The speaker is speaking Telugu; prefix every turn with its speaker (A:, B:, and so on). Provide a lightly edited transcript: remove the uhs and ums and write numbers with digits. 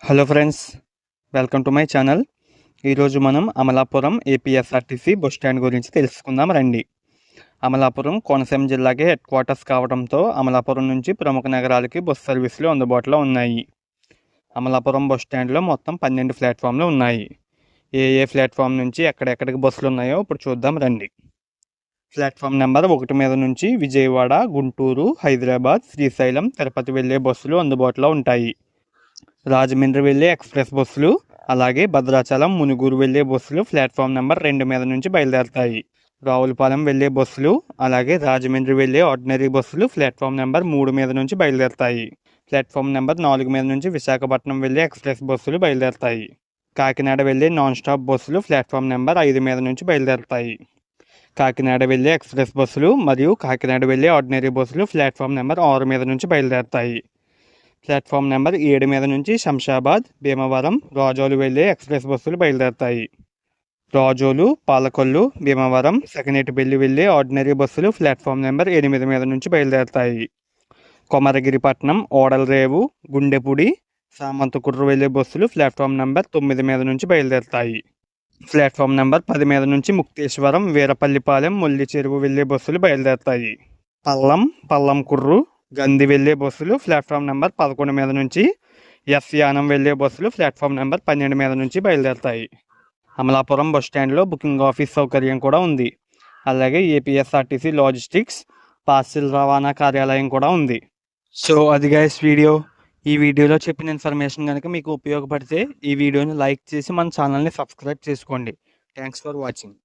A: Hello friends, welcome to my channel. ఈరోజు మనం అమలాపురం ఏపీఎస్ఆర్టీసీ బస్ స్టాండ్ గురించి తెలుసుకుందాం రండి. అమలాపురం కోనసీమ జిల్లాకి హెడ్ క్వార్టర్స్ కావడంతో అమలాపురం నుంచి ప్రముఖ నగరాలకి బస్ సర్వీసులు అందుబాటులో ఉన్నాయి. అమలాపురం బస్ స్టాండ్లో మొత్తం 12 ప్లాట్ఫామ్లు ఉన్నాయి. ఏ ప్లాట్ఫామ్ నుంచి ఎక్కడెక్కడికి బస్సులు ఉన్నాయో ఇప్పుడు చూద్దాం రండి. ప్లాట్ఫామ్ నెంబర్ 1 మీద నుంచి విజయవాడ, గుంటూరు, హైదరాబాద్, శ్రీశైలం, తిరుపతి వెళ్ళే బస్సులు అందుబాటులో ఉంటాయి. రాజమండ్రి వెళ్ళే ఎక్స్ప్రెస్ బస్సులు, అలాగే భద్రాచలం, మునుగూరు వెళ్ళే బస్సులు ప్లాట్ఫామ్ నెంబర్ 2 మీద నుంచి బయలుదేరతాయి. రావులపాలెం వెళ్ళే బస్సులు, అలాగే రాజమండ్రి వెళ్ళే ఆర్డినరీ బస్సులు ప్లాట్ఫామ్ నెంబర్ 3 మీద నుంచి బయలుదేరతాయి. ప్లాట్ఫామ్ నెంబర్ 4 మీద నుంచి విశాఖపట్నం వెళ్ళే ఎక్స్ప్రెస్ బస్సులు బయలుదేరతాయి. కాకినాడ వెళ్ళే నాన్ స్టాప్ బస్సులు ప్లాట్ఫామ్ నెంబర్ 5 మీద నుంచి బయలుదేరతాయి. కాకినాడ వెళ్ళే ఎక్స్ప్రెస్ బస్సులు మరియు కాకినాడ వెళ్ళే ఆర్డినరీ బస్సులు ప్లాట్ఫామ్ నెంబర్ 6 మీద నుంచి బయలుదేరతాయి. ప్లాట్ఫామ్ నెంబర్ 7 మీద నుంచి శంషాబాద్, భీమవరం, రాజోలు వెళ్ళే ఎక్స్ప్రెస్ బస్సులు బయలుదేరతాయి. రాజోలు, పాలకొల్లు, భీమవరం, సెకనేటిపల్లి వెళ్ళే ఆర్డినరీ బస్సులు ప్లాట్ఫామ్ నెంబర్ 8 మీద నుంచి బయలుదేరతాయి. కొమరగిరిపట్నం, ఓడలరేవు, గుండెపూడి, సామంతకుర్రు వెళ్ళే బస్సులు ప్లాట్ఫామ్ నెంబర్ 9 మీద నుంచి బయలుదేరతాయి. ప్లాట్ఫామ్ నెంబర్ 10 మీద నుంచి ముక్తేశ్వరం, వీరపల్లిపాలెం, ముల్లి చెరువు వెళ్ళే బస్సులు బయలుదేరతాయి. పల్లం కుర్రు, గంది వెళ్ళే బస్సులు ప్లాట్ఫామ్ నెంబర్ 11 మీద నుంచి, యానం వెళ్ళే బస్సులు ప్లాట్ఫామ్ నెంబర్ 12 మీద నుంచి బయలుదేరతాయి. అమలాపురం బస్ స్టాండ్లో బుకింగ్ ఆఫీస్ సౌకర్యం కూడా ఉంది. అలాగే ఏపీఎస్ఆర్టీసీ లాజిస్టిక్స్ పార్సిల్ రవాణా కార్యాలయం కూడా ఉంది. సో అది గైస్ వీడియో. ఈ వీడియోలో చెప్పిన ఇన్ఫర్మేషన్ కనుక మీకు ఉపయోగపడితే ఈ వీడియోని లైక్ చేసి మన ఛానల్ని సబ్స్క్రైబ్ చేసుకోండి. Thanks for watching.